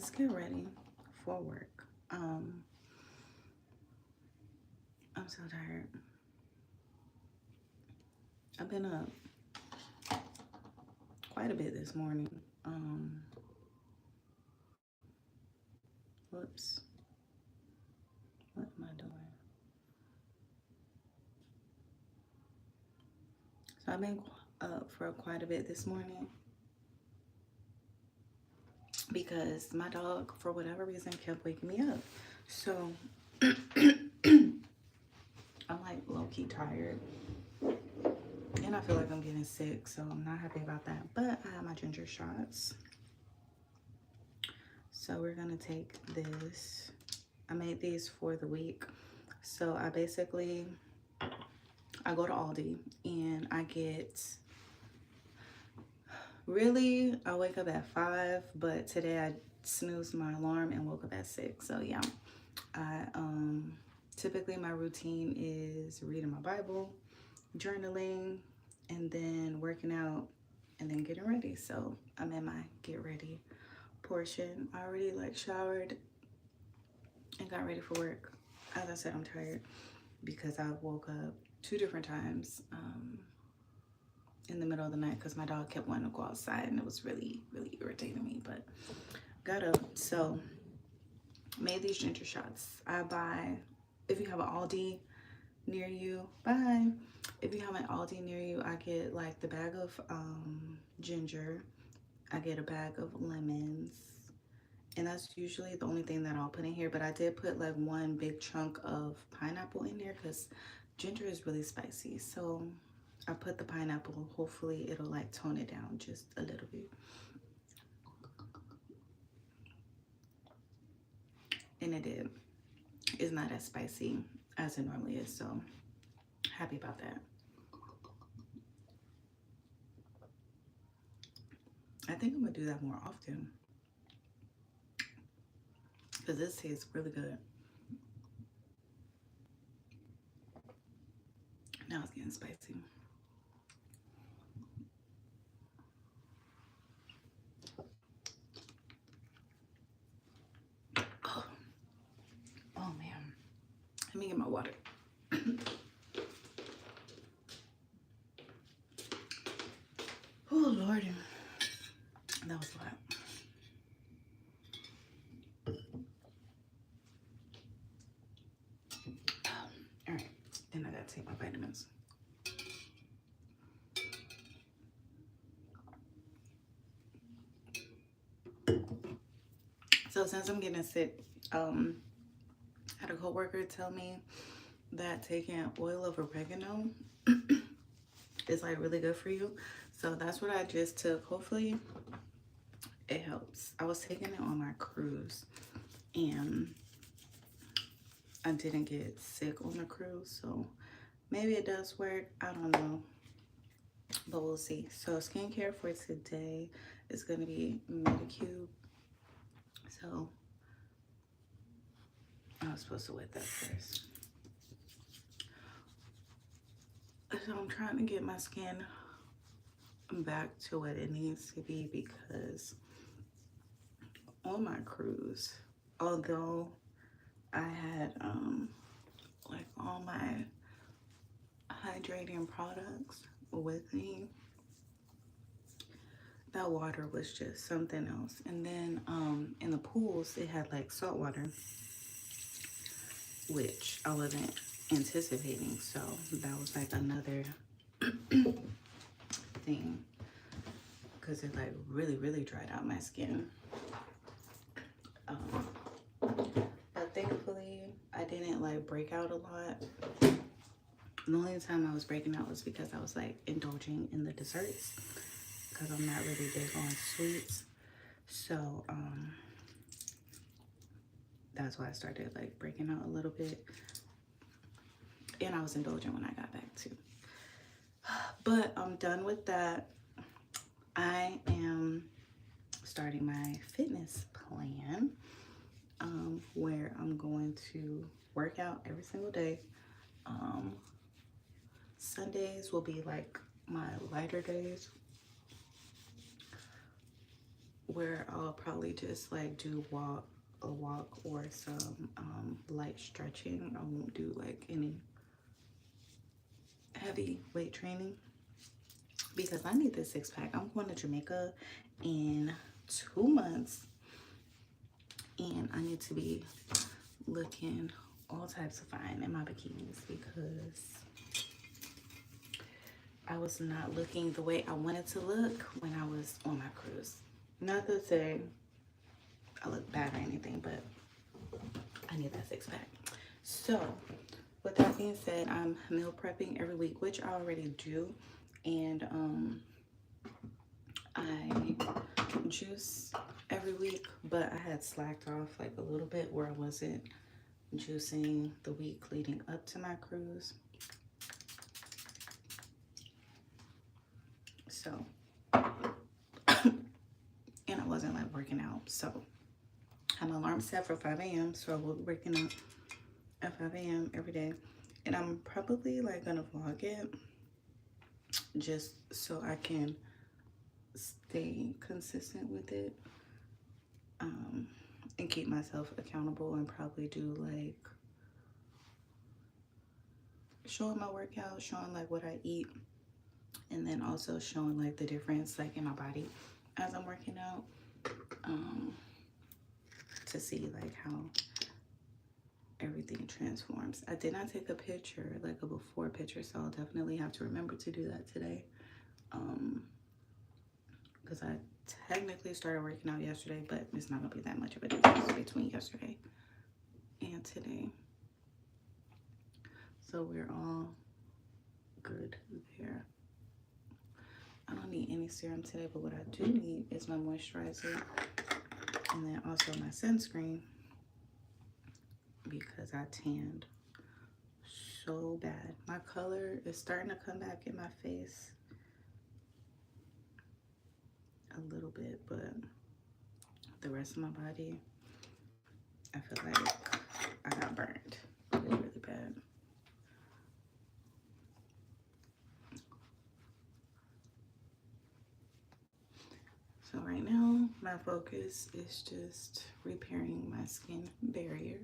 let's get ready for work. I'm so tired. I've been up quite a bit this morning. Whoops. What am I doing? So I've been up for quite a bit this morning because my dog, for whatever reason, kept waking me up. So I'm like low key tired. And I feel like I'm getting sick, so I'm not happy about that. But I have my ginger shots. So we're gonna take this. I made these for the week. So I go to Aldi and I get, really, I wake up at 5, but today I snoozed my alarm and woke up at 6. So yeah, I typically my routine is reading my Bible, journaling, and then working out and then getting ready. So I'm in my get ready portion. I already like showered and got ready for work. As I said, I'm tired because I woke up 2 different times in the middle of the night because my dog kept wanting to go outside and it was really, really irritating me. But got up. So made these ginger shots. I buy, if you have an Aldi near you, bye. If you have an Aldi near you, I get like the bag of ginger. I get a bag of lemons. And that's usually the only thing that I'll put in here. But I did put like one big chunk of pineapple in there because ginger is really spicy. So I put the pineapple. Hopefully it'll like tone it down just a little bit. And it did. It's not as spicy as it normally is. So happy about that. I think I'm gonna do that more often because this tastes really good. Now it's getting spicy. Oh, oh man. Let me get my water. Oh Lord. That was a lot. All right. Then I gotta take my vitamins. So since I'm getting sick, I had a coworker tell me that taking oil of oregano is like really good for you. So that's what I just took. Hopefully it helps. I was taking it on my cruise and I didn't get sick on the cruise. So maybe it does work. I don't know. But we'll see. So skincare for today is going to be Medicube. So I was supposed to wet that first. So I'm trying to get my skin back to what it needs to be because on my cruise, although I had like all my hydrating products with me, that water was just something else. And then in the pools it had like salt water, which I wasn't anticipating. So that was like another thing because it like really, really dried out my skin. But thankfully I didn't like break out a lot. The only time I was breaking out was because I was like indulging in the desserts because I'm not really big on sweets. So that's why I started like breaking out a little bit. And I was indulgent when I got back too. But I'm done with that. I am starting my fitness plan where I'm going to work out every single day. Sundays will be like my lighter days where I'll probably just like do a walk or some light stretching. I won't do like any heavy weight training because I need this six-pack. I'm going to Jamaica in 2 months and I need to be looking all types of fine in my bikinis because I was not looking the way I wanted to look when I was on my cruise. Not to say I look bad or anything, but I need that six-pack. So with that being said, I'm meal prepping every week, which I already do. And I juice every week, but I had slacked off like a little bit where I wasn't juicing the week leading up to my cruise. So, and I wasn't like working out. So, I have my alarm set for 5 a.m. So I will be waking up at 5 a.m. every day. And I'm probably like gonna vlog it just so I can stay consistent with it. And keep myself accountable and probably do like showing my workout, showing like what I eat, and then also showing like the difference like in my body as I'm working out, to see like how everything transforms. I did not take a picture, like a before picture, so I'll definitely have to remember to do that today, because I technically started working out yesterday, but it's not gonna be that much of a difference between yesterday and today. So we're all good there. I don't need any serum today, but what I do need is my moisturizer and then also my sunscreen because I tanned so bad. My color is starting to come back in my face a little bit, but the rest of my body, I feel like I got burnt really, really bad. So right now, my focus is just repairing my skin barrier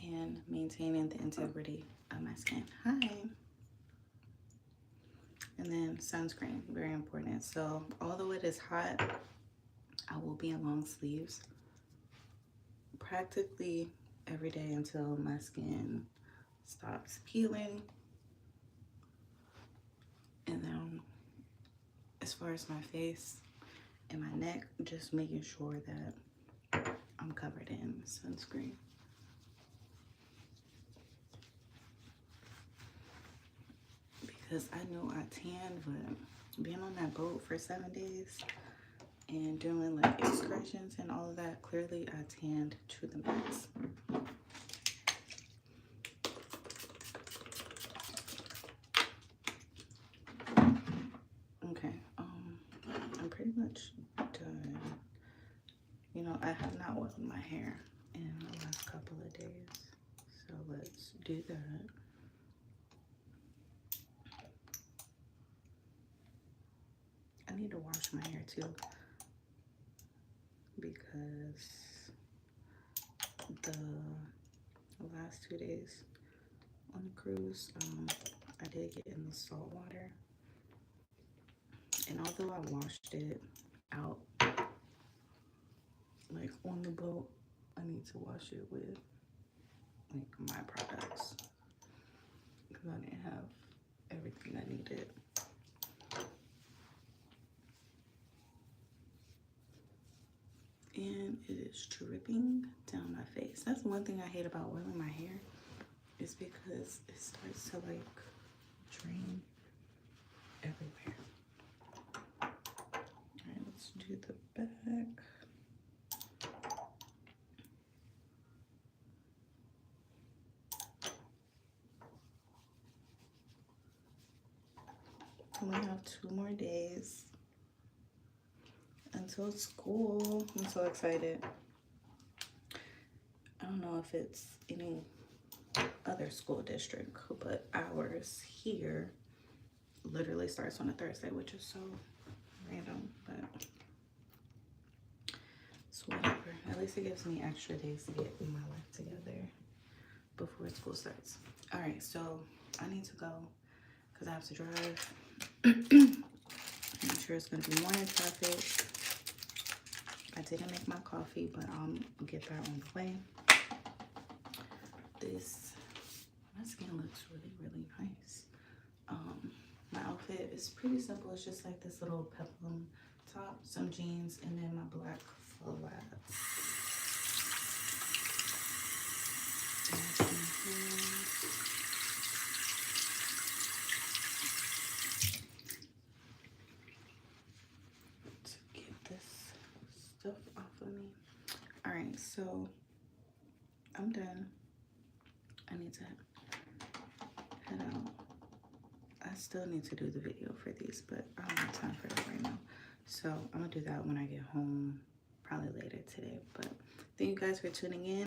and maintaining the integrity of my skin. Hi. And then sunscreen, very important. So although it is hot, I will be in long sleeves practically every day until my skin stops peeling. And then as far as my face and my neck, just making sure that I'm covered in sunscreen. Because I know I tanned, but being on that boat for 7 days and doing like excursions and all of that, clearly I tanned to the max. Okay, I'm pretty much done. You know, I have not oiled my hair in the last couple of days, so let's do that. I need to wash my hair too because the last 2 days on the cruise, I did get in the salt water, and although I washed it out like on the boat, I need to wash it with like my products because I didn't have everything I needed. And it is dripping down my face. That's one thing I hate about oiling my hair, is because it starts to like drain everywhere. All right, let's do the back. I only have 2 more days until school. I'm so excited. I don't know if it's any other school district, but ours here literally starts on a Thursday, which is so random, but it's whatever. At least it gives me extra days to get my life together before school starts. All right, so I need to go because I have to drive. I'm sure it's gonna be morning traffic. I didn't make my coffee, but I'll get that on the way. My skin looks really, really nice. My outfit is pretty simple. It's just like this little peplum top, some jeans, and then my black flats. To get this stuff off of me. All right, so I'm done. I need to head out. I still need to do the video for these, but I don't have time for that right now. So I'm gonna do that when I get home, probably later today. But thank you guys for tuning in.